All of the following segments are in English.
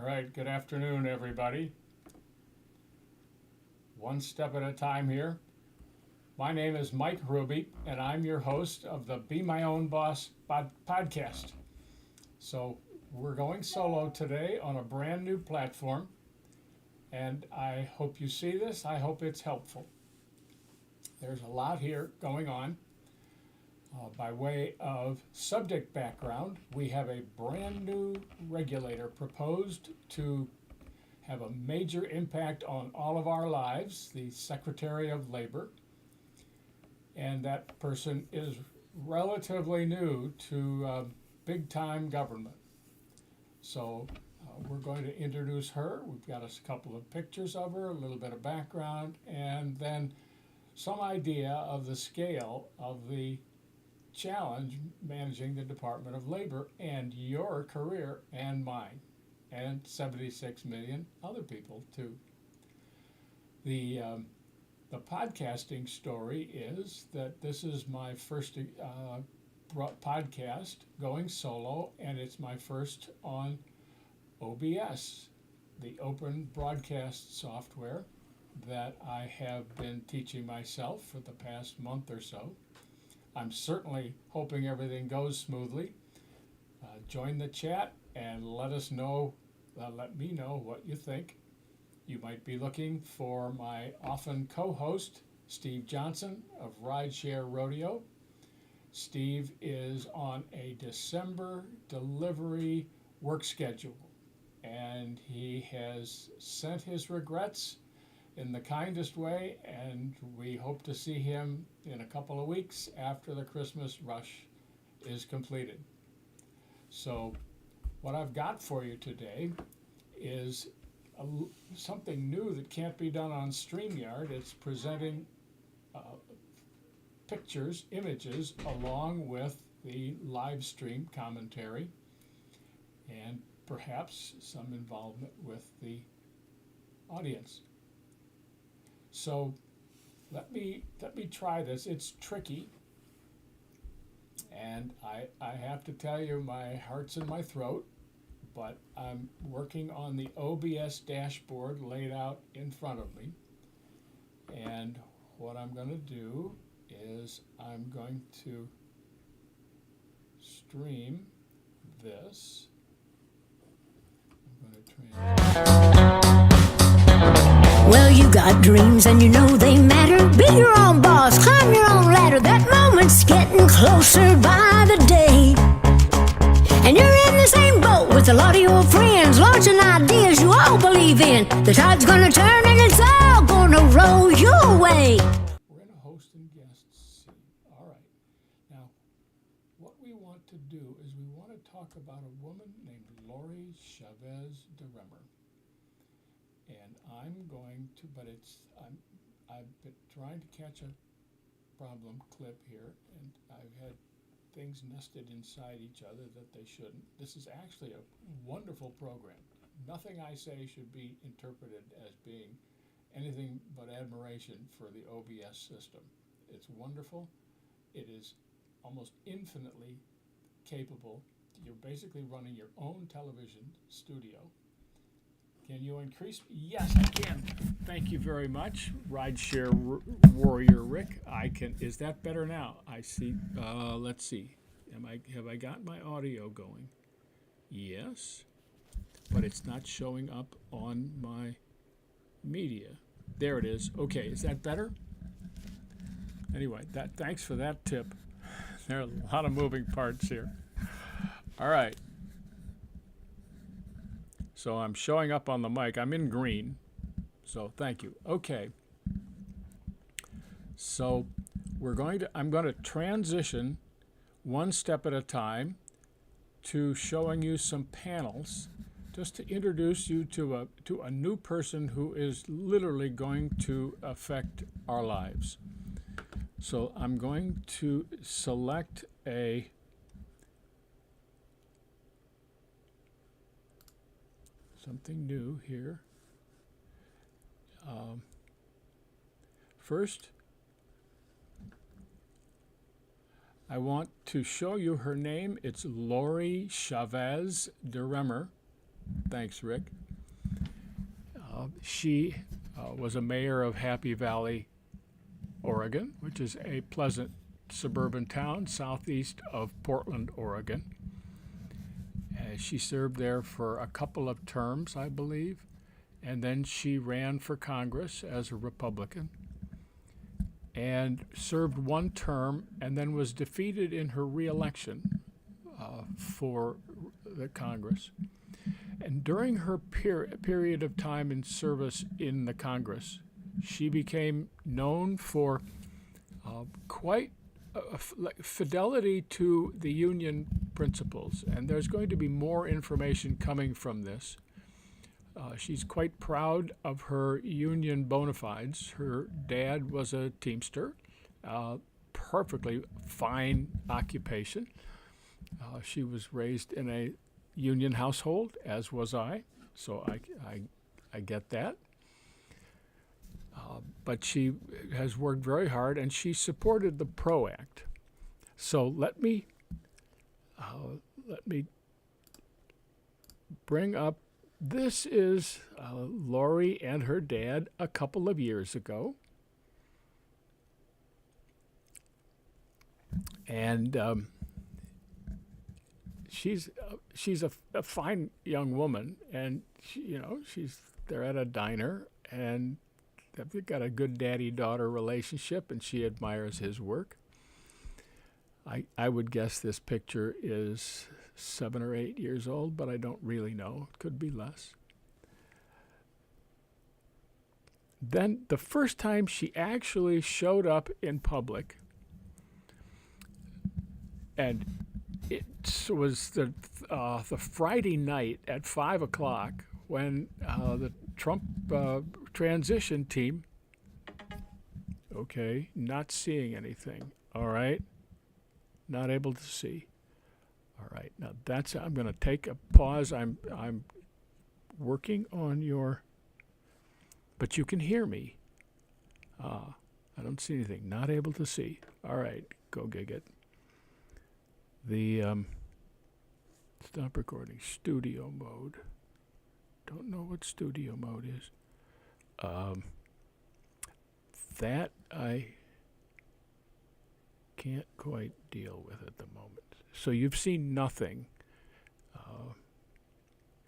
right, good afternoon, everybody. One step at a time here. My name is Mike Ruby, and I'm your host of the Be My Own Boss podcast. So, we're going solo today on a brand new platform, and I hope you see this. I hope it's helpful. There's a lot here going on. By way of subject background, we have a brand new regulator proposed to have a major impact on all of our lives, the Secretary of Labor. And that person is relatively new to big time government. So we're going to introduce her. We've got a couple of pictures of her, a little bit of background, and then some idea of the scale of the challenge managing the Department of Labor and your career and mine and 76 million other people too. The podcasting story is that this is my first podcast going solo, and it's my first on OBS, the Open Broadcast Software that I have been teaching myself for the past month or so. I'm certainly hoping everything goes smoothly. Join the chat and let me know what you think. You might be looking for my often co-host, Steve Johnson of Rideshare Rodeo. Steve is on a December delivery work schedule, and he has sent his regrets in the kindest way, and we hope to see him in a couple of weeks after the Christmas rush is completed. So what I've got for you today is something new that can't be done on StreamYard. It's presenting pictures, images, along with the live stream commentary, and perhaps some involvement with the audience. So let me try this. It's tricky, and I have to tell you, my heart's in my throat, but I'm working on the OBS dashboard laid out in front of me. And what I'm going to do is I'm going to stream this. I'm going to Well, you got dreams and you know they matter. Be your own boss, climb your own ladder. That moment's getting closer by the day. And you're in the same boat with a lot of your friends, launching ideas you all believe in. The tide's gonna turn and it's all gonna roll your way. We're in a host and guest scene. All right. Now, what we want to do is we want to talk about a woman named Lori Chavez DeRemer. And I'm going to, but I've been trying to catch a problem clip here, and I've had things nested inside each other that they shouldn't. This is actually a wonderful program. Nothing I say should be interpreted as being anything but admiration for the OBS system. It's wonderful. It is almost infinitely capable. You're basically running your own television studio. Can you increase? Yes, I can. Thank you very much, Rideshare Warrior Rick. I can. Is that better now? I see. Let's see. Have I got my audio going? Yes, but it's not showing up on my media. There it is. Okay, is that better? Anyway, thanks for that tip. There are a lot of moving parts here. All right. So I'm showing up on the mic. I'm in green. So thank you. Okay. So I'm going to transition one step at a time to showing you some panels, just to introduce you to a new person who is literally going to affect our lives. So I'm going to select something new here. First, I want to show you her name. It's Lori Chavez DeRemer. Thanks, Rick. She was a mayor of Happy Valley, Oregon, which is a pleasant suburban town southeast of Portland, Oregon. She served there for a couple of terms, I believe, and then she ran for Congress as a Republican and served one term and then was defeated in her reelection for the Congress. And during her period of time in service in the Congress, she became known for quite fidelity to the Union principles. And there's going to be more information coming from this. She's quite proud of her Union bona fides. Her dad was a Teamster, perfectly fine occupation. She was raised in a Union household, as was I, so I get that. But she has worked very hard, and she supported the PRO Act. So let me bring up. This is Lori and her dad a couple of years ago, and she's a fine young woman, and they're at a diner, and they've got a good daddy-daughter relationship, and she admires his work. I would guess this picture is 7 or 8 years old, but I don't really know. It could be less. Then the first time she actually showed up in public, and it was the Friday night at 5 o'clock when the Trump transition team, okay, not seeing anything, all right, not able to see. All right, now I'm going to take a pause. I'm working on your, but you can hear me. I don't see anything. Not able to see. All right, go gig it. The stop recording. Studio mode. Don't know what studio mode is. That I can't quite deal with at the moment. So you've seen nothing.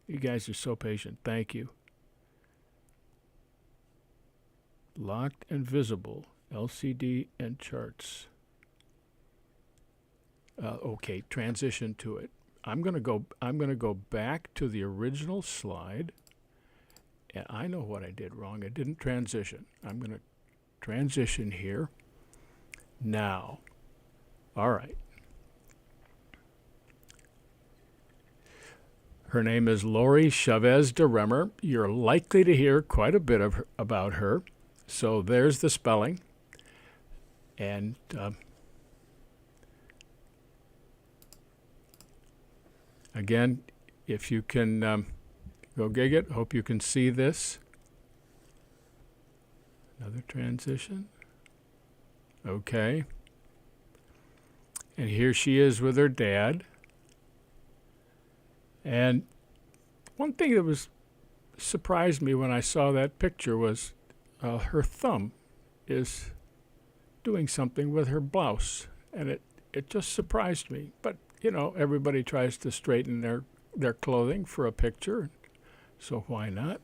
You guys are so patient. Thank you. Locked and visible. LCD and charts. Okay, transition to it. I'm gonna go back to the original slide. And I know what I did wrong. I didn't transition. I'm gonna transition here. Now. All right. Her name is Lori Chavez de Remmer. You're likely to hear quite a bit about her. So there's the spelling. And again, if you can go gig it, hope you can see this. Another transition. Okay. And here she is with her dad. And one thing that surprised me when I saw that picture was her thumb is doing something with her blouse, and it just surprised me. But everybody tries to straighten their clothing for a picture, so why not?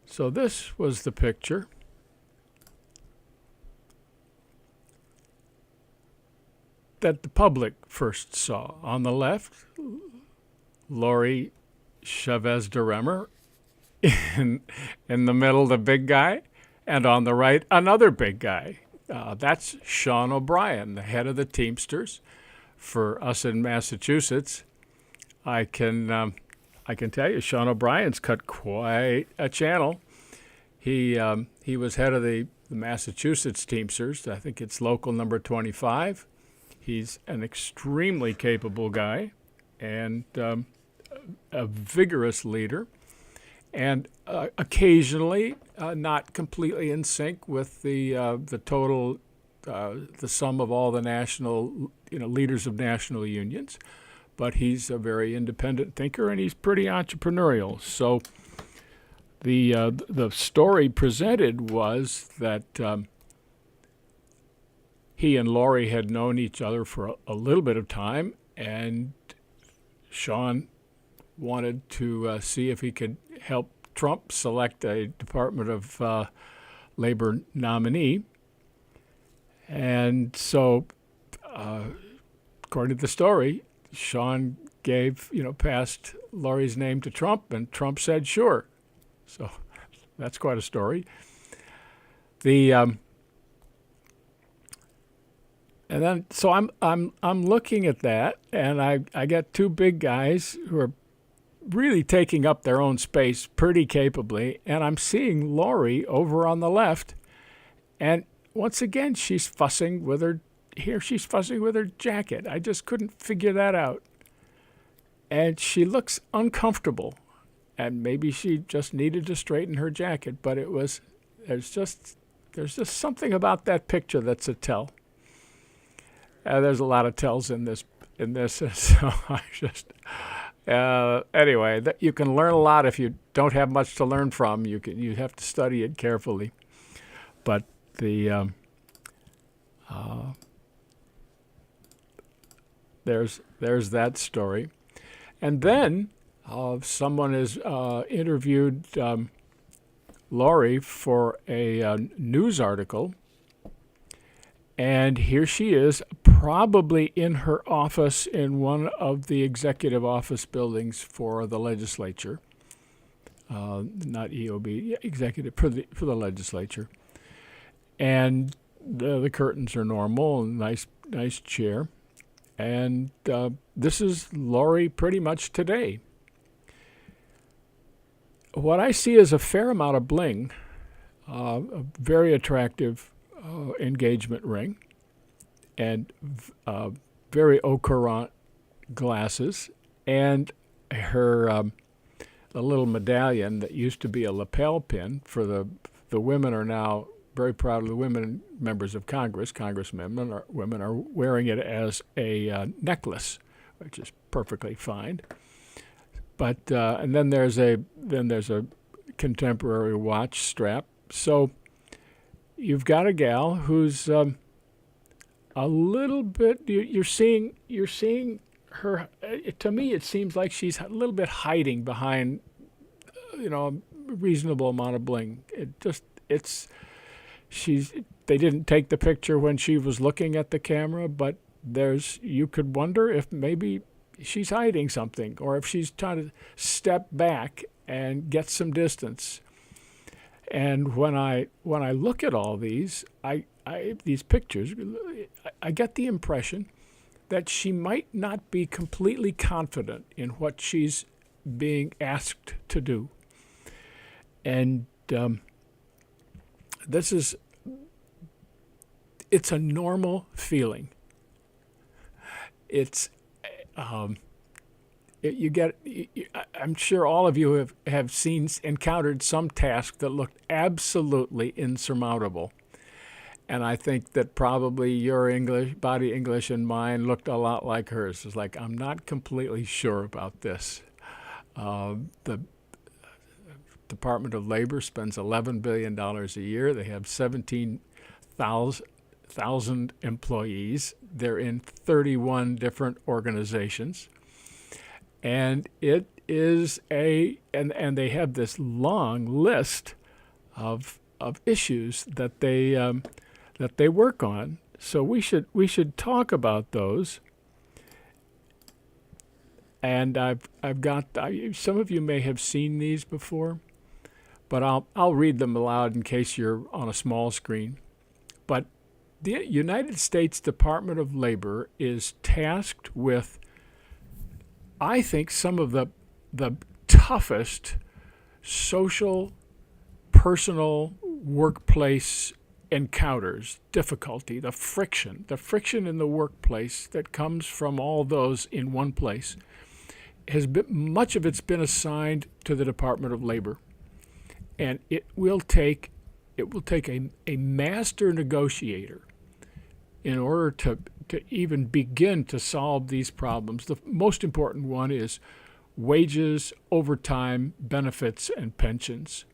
So this was the picture. That the public first saw. On the left, Lori Chavez de Remmer, in the middle, the big guy, and on the right, another big guy. That's Sean O'Brien, the head of the Teamsters. For us in Massachusetts, I can tell you, Sean O'Brien's cut quite a channel. He was head of the Massachusetts Teamsters. I think it's local number 25. He's an extremely capable guy and a vigorous leader, and occasionally not completely in sync with the sum of all the national leaders of national unions, but he's a very independent thinker, and he's pretty entrepreneurial. So the story presented was that he and Lori had known each other for a little bit of time, and Sean wanted to see if he could help Trump select a Department of Labor nominee. And so, according to the story, Sean passed Lori's name to Trump, and Trump said sure. So that's quite a story. And then so I'm looking at that, and I got two big guys who are really taking up their own space pretty capably, and I'm seeing Lori over on the left, and once again she's fussing with her jacket. I just couldn't figure that out, and she looks uncomfortable, and maybe she just needed to straighten her jacket, but there's just something about that picture that's a tell. There's a lot of tells in this, so I just anyway, you can learn a lot if you don't have much to learn from. You have to study it carefully, but there's that story, and then someone has interviewed Lori for a news article. And here she is, probably in her office in one of the executive office buildings for the legislature, not EOB, executive for the legislature. And the curtains are normal, and nice chair. And this is Lori pretty much today. What I see is a fair amount of bling, a very attractive engagement ring, and very au courant glasses, and her the little medallion that used to be a lapel pin for the women are now very proud of the women members of Congress. Women are wearing it as a necklace, which is perfectly fine. But and then there's a contemporary watch strap. So you've got a gal who's a little bit. You're seeing her. To me, it seems like she's a little bit hiding behind, a reasonable amount of bling. They didn't take the picture when she was looking at the camera, but you could wonder if maybe she's hiding something, or if she's trying to step back and get some distance. And when I look at all these these pictures, I get the impression that she might not be completely confident in what she's being asked to do. And it's a normal feeling. I'm sure all of you have encountered some task that looked absolutely insurmountable. And I think that probably your body English and mine looked a lot like hers. It's like, I'm not completely sure about this. The Department of Labor spends $11 billion a year. They have 17,000 employees. They're in 31 different organizations. And it is and they have this long list of issues that they work on. So we should talk about those. And I've got some of you may have seen these before, but I'll read them aloud in case you're on a small screen. But the United States Department of Labor is tasked with, I think, some of the toughest social, personal, workplace encounters, difficulty, the friction in the workplace that comes from all those in one place. Much of it's been assigned to the Department of Labor, and it will take a master negotiator in order to even begin to solve these problems. The most important one is wages, overtime, benefits, and pensions.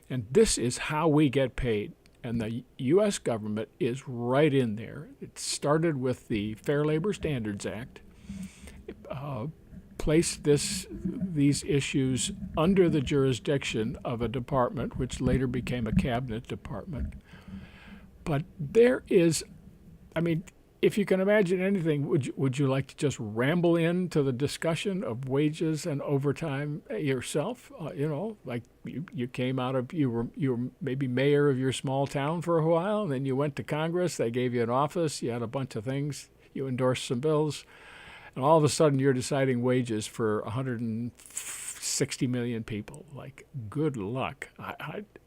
And this is how we get paid. And the U.S. government is right in there. It started with the Fair Labor Standards Act, placed these issues under the jurisdiction of a department, which later became a cabinet department. But there is, I mean, if you can imagine anything, would you like to just ramble into the discussion of wages and overtime yourself? Like you came out of, you were maybe mayor of your small town for a while, and then you went to Congress. They gave you an office. You had a bunch of things. You endorsed some bills, and all of a sudden you're deciding wages for 160 million people. Like, good luck.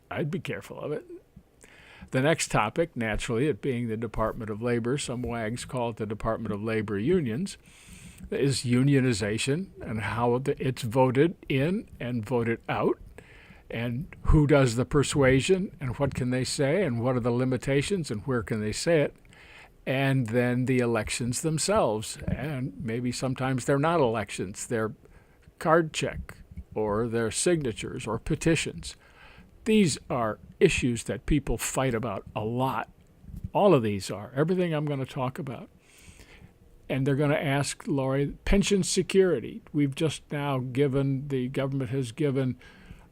I'd be careful of it. The next topic, naturally, it being the Department of Labor, some wags call it the Department of Labor Unions, is unionization and how it's voted in and voted out, and who does the persuasion and what can they say and what are the limitations and where can they say it, and then the elections themselves. And maybe sometimes they're not elections, they're card check or they're signatures or petitions. These are issues that people fight about a lot. All of these are. Everything I'm going to talk about. And they're going to ask Lori, pension security. We've just now the government has given,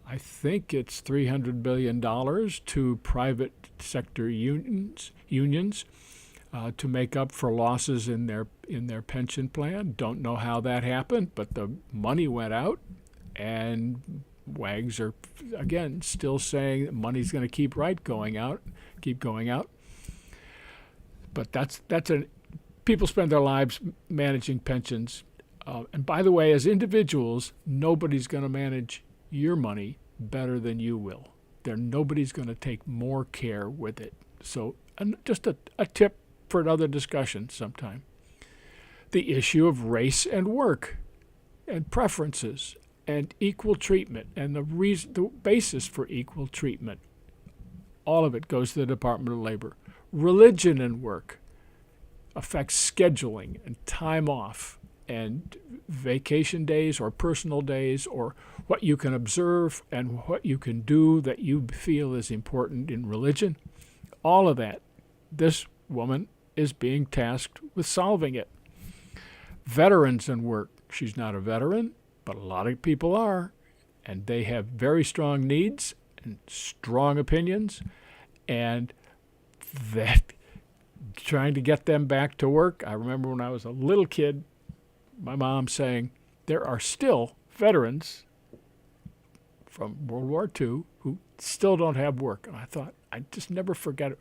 I think it's $300 billion to private sector unions to make up for losses in their pension plan. Don't know how that happened, but the money went out, and wags are, again, still saying that money's going to keep going out. But people spend their lives managing pensions. And by the way, as individuals, nobody's going to manage your money better than you will. Nobody's going to take more care with it. So just a tip for another discussion sometime. The issue of race and work and preferences and equal treatment, and the basis for equal treatment. All of it goes to the Department of Labor. Religion and work affects scheduling and time off and vacation days or personal days or what you can observe and what you can do that you feel is important in religion. All of that, this woman is being tasked with solving it. Veterans and work. She's not a veteran, but a lot of people are, and they have very strong needs and strong opinions, and that trying to get them back to work. I remember when I was a little kid, my mom saying, there are still veterans from World War II who still don't have work. And I thought, I just never forget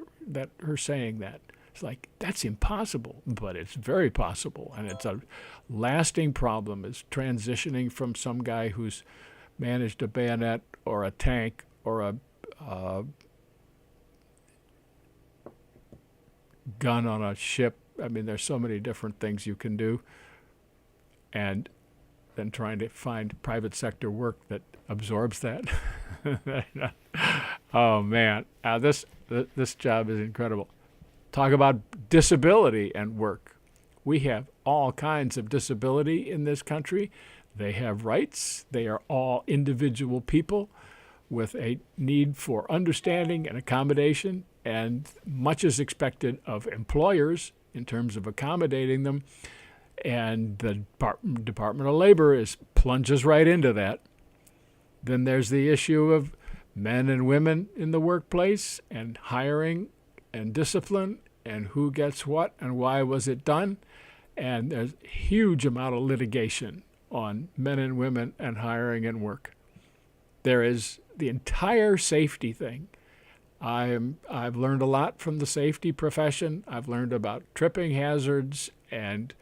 her saying that. It's like, that's impossible, but it's very possible. And it's a lasting problem, is transitioning from some guy who's managed a bayonet or a tank or a gun on a ship. I mean, there's so many different things you can do. And then trying to find private sector work that absorbs that. Oh, man. This job is incredible. Talk about disability and work. We have all kinds of disability in this country. They have rights. They are all individual people with a need for understanding and accommodation, and much is expected of employers in terms of accommodating them. And the Department of Labor plunges right into that. Then there's the issue of men and women in the workplace and hiring and discipline and who gets what and why was it done. And there's a huge amount of litigation on men and women and hiring and work. There is the entire safety thing. I've learned a lot from the safety profession. I've learned about tripping hazards and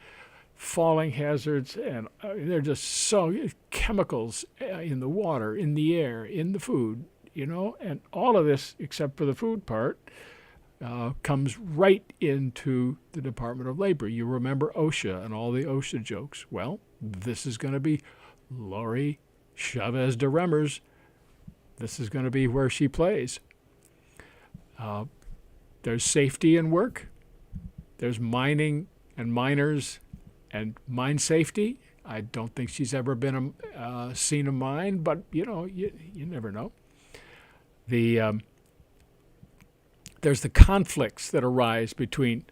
falling hazards, and they're just so chemicals in the water, in the air, in the food, and all of this, except for the food part, comes right into the Department of Labor. You remember OSHA and all the OSHA jokes. Well, this is going to be Lori Chavez de Remers. This is going to be where she plays. There's safety in work. There's mining and miners and mine safety. I don't think she's ever been seen a mine, but you never know. There's the conflicts that arise between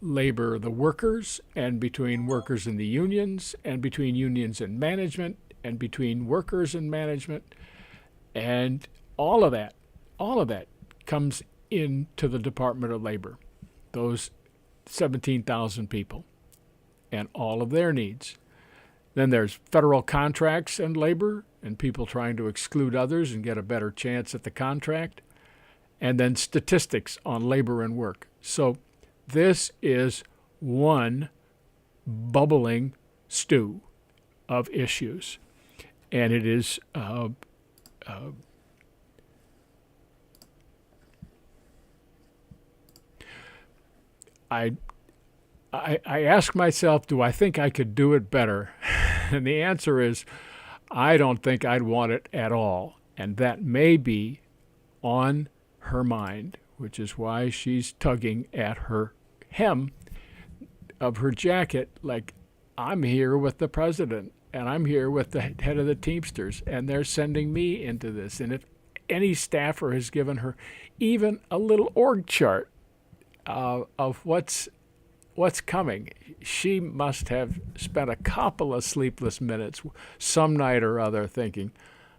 labor, the workers, and between workers and the unions, and between unions and management, and between workers and management, and all of that comes into the Department of Labor, those 17,000 people, and all of their needs. Then there's federal contracts and labor, and people trying to exclude others and get a better chance at the contract, and then statistics on labor and work. So this is one bubbling stew of issues, and it is I ask myself, do I think I could do it better? And the answer is, I don't think I'd want it at all. And that may be on her mind, which is why she's tugging at her hem of her jacket like, I'm here with the president, and I'm here with the head of the Teamsters, and they're sending me into this. And if any staffer has given her even a little org chart of what's coming, she must have spent a couple of sleepless minutes some night or other thinking,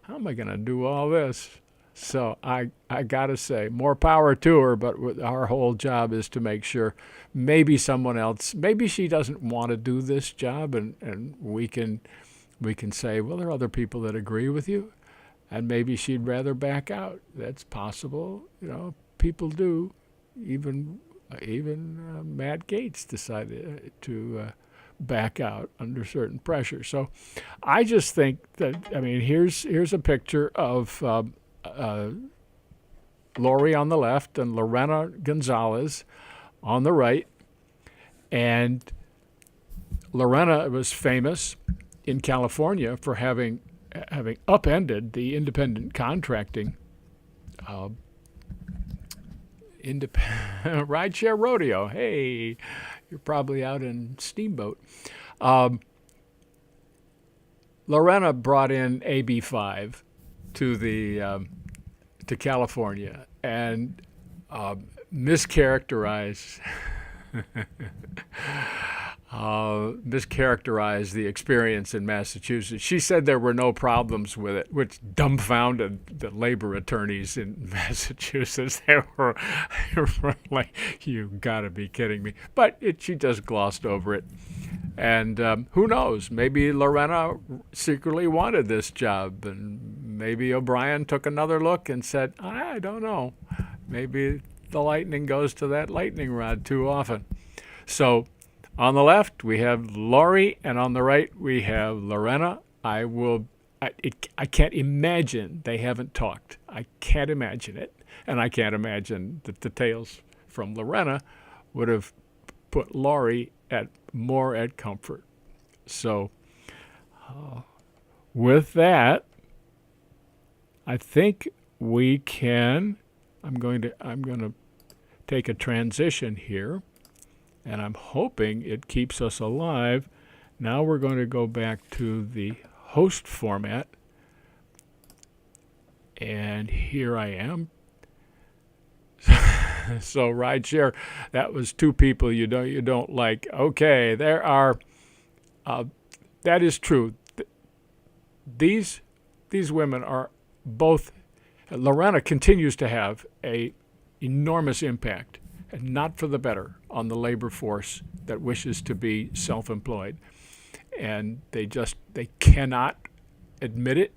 how am I going to do all this? So I got to say, more power to her, but our whole job is to make sure maybe someone else, maybe she doesn't want to do this job, and we can say, well, there are other people that agree with you, and maybe she'd rather back out. That's possible. People do. Even Matt Gaetz decided to back out under certain pressure. So I just think that, here's a picture of Lori on the left and Lorena Gonzalez on the right. And Lorena was famous in California for having upended the independent contracting rideshare rodeo. Hey, you're probably out in Steamboat. Lorena brought in AB5 to California and mischaracterized the experience in Massachusetts. She said there were no problems with it, which dumbfounded the labor attorneys in Massachusetts. They were like, you gotta be kidding me. But she just glossed over it. And who knows, maybe Lorena secretly wanted this job, and maybe O'Brien took another look and said, I don't know, maybe the lightning goes to that lightning rod too often. So on the left, we have Lori, and on the right, we have Lorena. I can't imagine they haven't talked. I can't imagine it. And I can't imagine that the tales from Lorena would have put Lori more at comfort. So with that, I think we can, I'm going to take a transition here. And I'm hoping it keeps us alive. Now we're going to go back to the host format. And here I am. So rideshare, that was two people you don't like. Okay, there are. That is true. These women are both. Lorena continues to have a enormous impact, and not for the better, on the labor force that wishes to be self-employed. And they cannot admit it.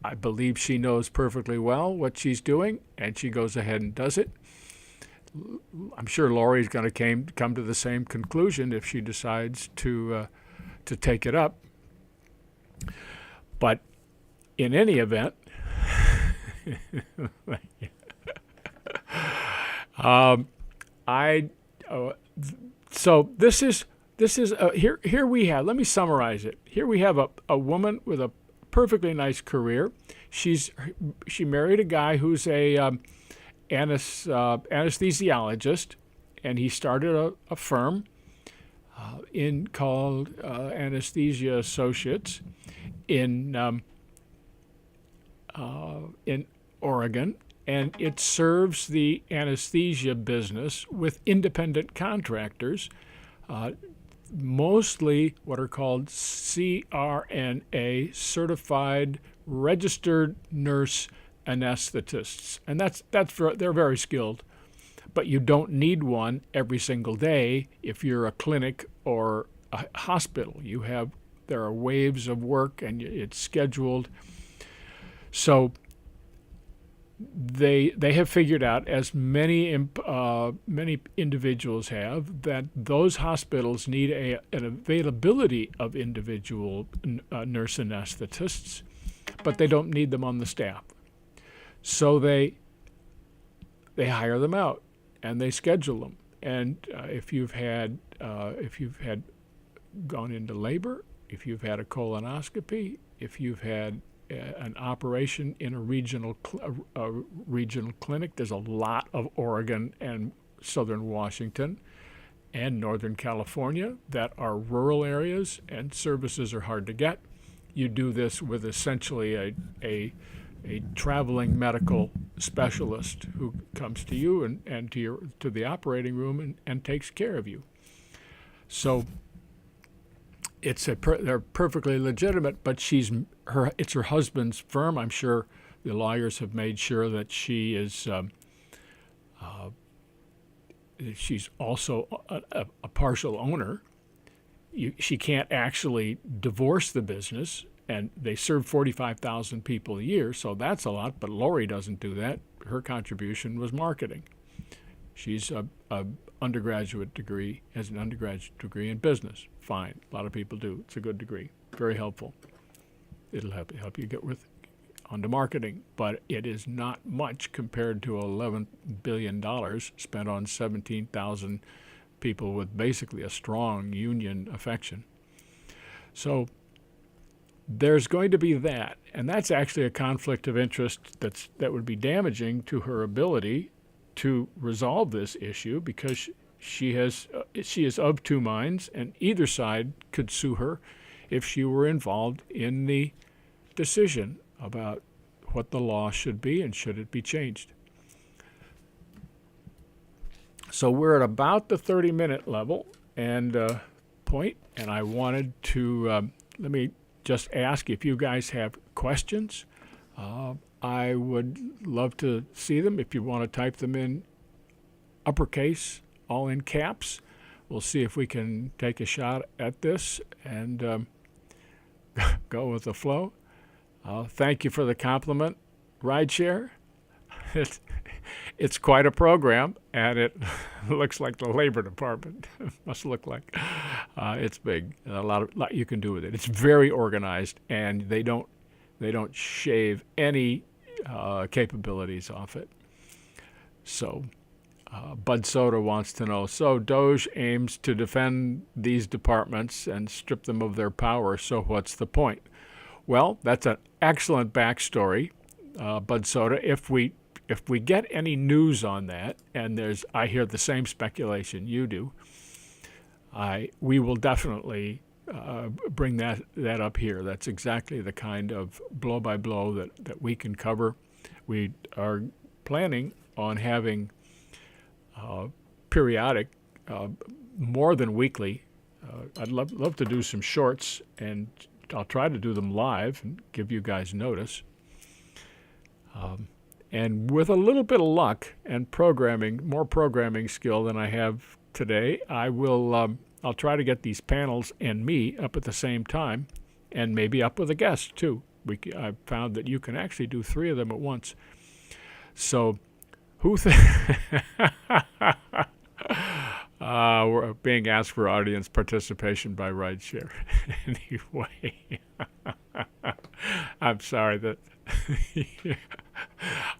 I believe she knows perfectly well what she's doing, and she goes ahead and does it. I'm sure Lori's going to come to the same conclusion if she decides to take it up. But in any event, so this is here we have. Let me summarize it. Here we have a woman with a perfectly nice career. She married a guy who's a anesthesiologist, and he started a firm. called Anesthesia Associates in Oregon, and it serves the anesthesia business with independent contractors, mostly what are called CRNA, certified registered nurse anesthetists, and they're very skilled. But you don't need one every single day if you're a clinic or a hospital. There are waves of work, and it's scheduled. So they have figured out, as many individuals have, that those hospitals need an availability of individual nurse anesthetists, but they don't need them on the staff. So they hire them out and they schedule them. And if you've had gone into labor, if you've had a colonoscopy, if you've had an operation in a regional clinic. There's a lot of Oregon and southern Washington and northern California that are rural areas and services are hard to get. You do this with essentially a traveling medical specialist who comes to you and to the operating room and takes care of you. So they're perfectly legitimate, but it's her husband's firm. I'm sure the lawyers have made sure that she is she's also a partial owner. She can't actually divorce the business, and they serve 45,000 people a year, so that's a lot, but Lori doesn't do that. Her contribution was marketing. She's has an undergraduate degree in business. Fine, a lot of people do. It's a good degree, very helpful. It'll help you get onto marketing, but it is not much compared to $11 billion spent on 17,000 people with basically a strong union affection. So there's going to be that, and that's actually a conflict of interest that would be damaging to her ability to resolve this issue, because she is of two minds, and either side could sue her if she were involved in the decision about what the law should be and should it be changed. So we're at about the 30-minute level and point, and I wanted to let me just ask if you guys have questions. I would love to see them. If you want to type them in uppercase, all in caps, we'll see if we can take a shot at this and go with the flow. Thank you for the compliment, Rideshare. It's quite a program, and it looks like the Labor Department must look like. It's big. A lot you can do with it. It's very organized, and they don't shave any capabilities off it. So, Bud Soda wants to know, so DOJ aims to defend these departments and strip them of their power, so what's the point? Well, that's an excellent backstory, Bud Soda. If we get any news on that, and I hear the same speculation you do, we will definitely bring that up here. That's exactly the kind of blow-by-blow that we can cover. We are planning on having periodic, more than weekly. I'd love to do some shorts, and I'll try to do them live and give you guys notice. And with a little bit of luck and more programming skill than I have today, I'll try to get these panels and me up at the same time, and maybe up with a guest too. I've found that you can actually do 3 of them at once. So, we're being asked for audience participation by Rideshare. Anyway, I'm sorry that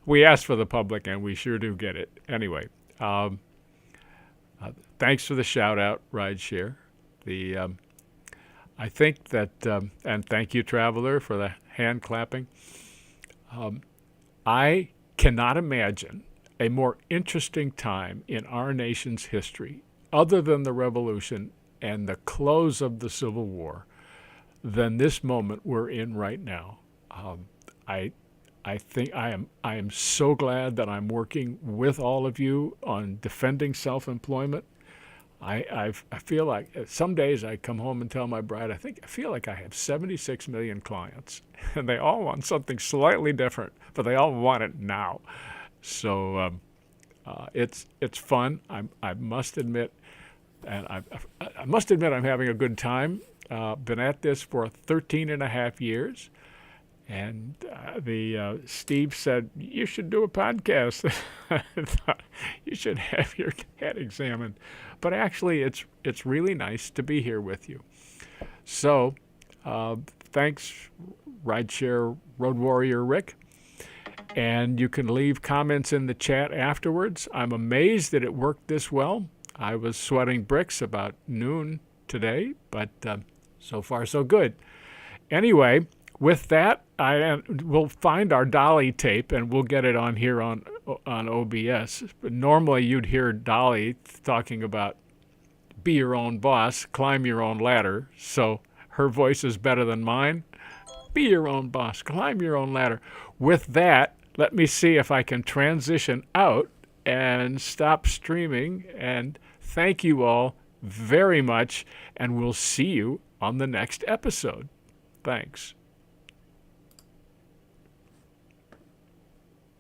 we asked for the public, and we sure do get it. Anyway, thanks for the shout-out, Rideshare. I think that, and thank you, Traveler, for the hand clapping. I cannot imagine a more interesting time in our nation's history, other than the Revolution and the close of the Civil War than this moment we're in right now. I think I am so glad that I'm working with all of you on defending self-employment. I feel like some days I come home and tell my bride, I feel like I have 76 million clients, and they all want something slightly different, but they all want it now. So it's fun. I must admit, and I must admit I'm having a good time. Been at this for 13 and a half years. And Steve said, you should do a podcast. I thought, you should have your head examined. But actually, it's really nice to be here with you. So thanks, Rideshare Road Warrior Rick. And you can leave comments in the chat afterwards. I'm amazed that it worked this well. I was sweating bricks about noon today, but so far so good. Anyway, with that, we'll find our Dolly tape and we'll get it on here on OBS. But normally you'd hear Dolly talking about be your own boss, climb your own ladder. So her voice is better than mine. Be your own boss, climb your own ladder. With that, let me see if I can transition out and stop streaming. And thank you all very much. And we'll see you on the next episode. Thanks.